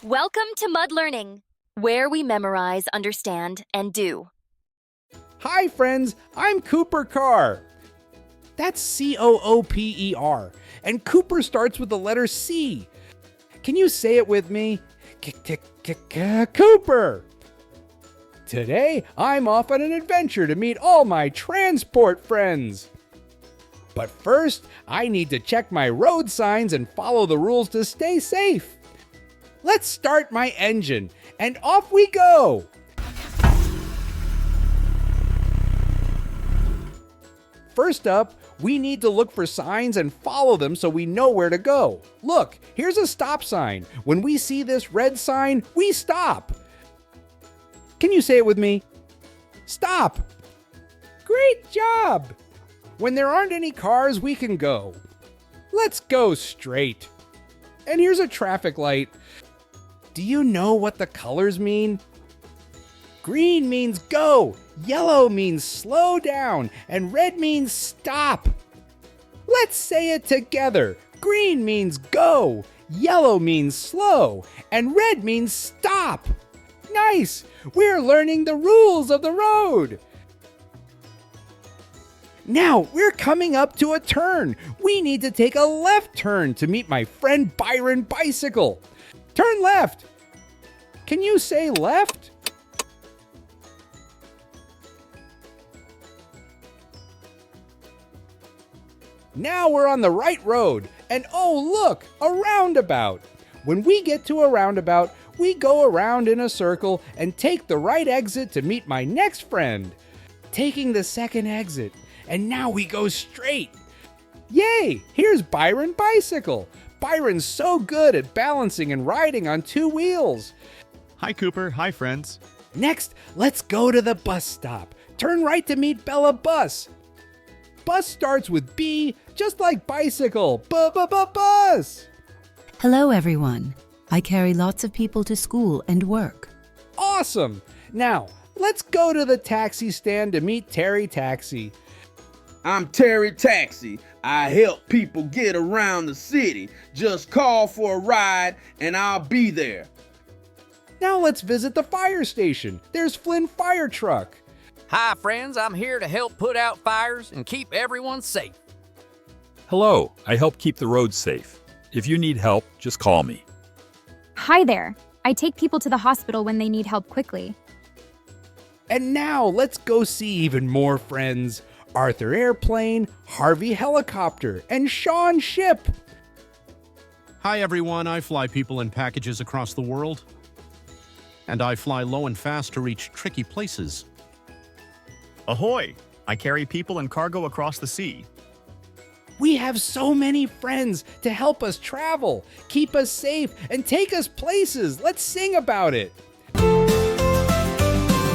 Welcome to Mud Learning, where we memorize, understand, and do. Hi friends, I'm Cooper Carr. That's C-O-O-P-E-R, and Cooper starts with the letter C. Can you say it with me? Cooper! Today, I'm off on an adventure to meet all my transport friends. But first, I need to check my road signs and follow the rules to stay safe. Let's start my engine, and off we go! First up, we need to look for signs and follow them so we know where to go. Look, here's a stop sign. When we see this red sign, we stop. Can you say it with me? Stop. Great job. When there aren't any cars, we can go. Let's go straight. And here's a traffic light. Do you know what the colors mean? Green means go, yellow means slow down, and red means stop. Let's say it together. Green means go, yellow means slow, and red means stop. Nice! We're learning the rules of the road. Now we're coming up to a turn. We need to take a left turn to meet my friend Byron bicycle. Turn left. Can you say left? Now we're on the right road, and oh look, a roundabout. When we get to a roundabout, we go around in a circle and take the right exit to meet my next friend. Taking the second exit, and now we go straight. Yay, here's Byron bicycle. Byron's so good at balancing and riding on two wheels. Hi Cooper, hi friends. Next, let's go to the bus stop. Turn right to meet Bella Bus. Bus starts with B, just like bicycle. Bus. Hello, everyone. I carry lots of people to school and work. Awesome. Now, let's go to the taxi stand to meet Terry Taxi. I'm Terry Taxi. I help people get around the city. Just call for a ride and I'll be there. Now let's visit the fire station. There's Flynn Fire Truck. Hi, friends. I'm here to help put out fires and keep everyone safe. Hello, I help keep the roads safe. If you need help, just call me. Hi there. I take people to the hospital when they need help quickly. And now let's go see even more friends. Arthur Airplane, Harvey Helicopter, and Sean Ship. Hi everyone, I fly people and packages across the world. And I fly low and fast to reach tricky places. Ahoy! I carry people and cargo across the sea. We have so many friends to help us travel, keep us safe, and take us places. Let's sing about it.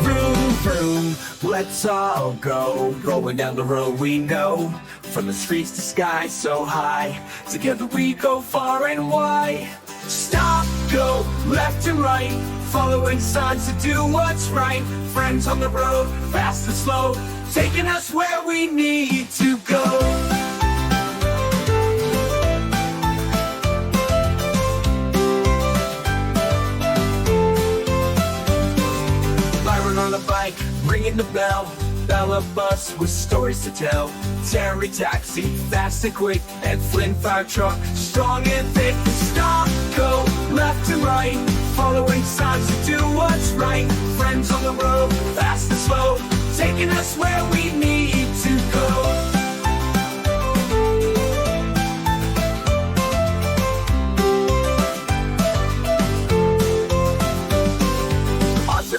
Vroom, vroom, let's all go. Rolling down the road we know. From the streets to sky so high. Together we go far and wide. Stop, go, left and right. Following signs to do what's right. Friends on the road, fast and slow. Taking us where we need to go. Byron on the bike, ringing the bell. Bella Bus with stories to tell. Terry Taxi, fast and quick. And Flynn Fire Truck, strong and thick. Stop, go, left and right. Following signs to do what's right. Friends on the road, fast and slow. Taking us where we need to go.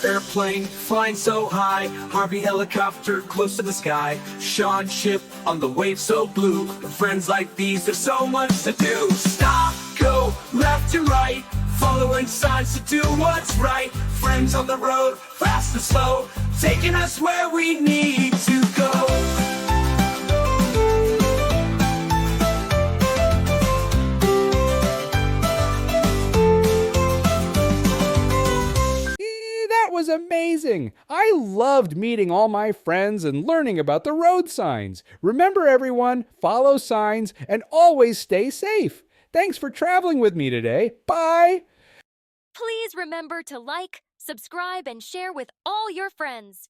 Airplane, flying so high. Harvey Helicopter, close to the sky. Sean Ship, on the waves so blue. With friends like these, there's so much to do. Stop, go, left and right. Following signs to do what's right. Friends on the road, fast and slow. Taking us where we need to go. That was amazing! I loved meeting all my friends and learning about the road signs. Remember everyone, follow signs and always stay safe. Thanks for traveling with me today. Bye! Please remember to like, subscribe, and share with all your friends.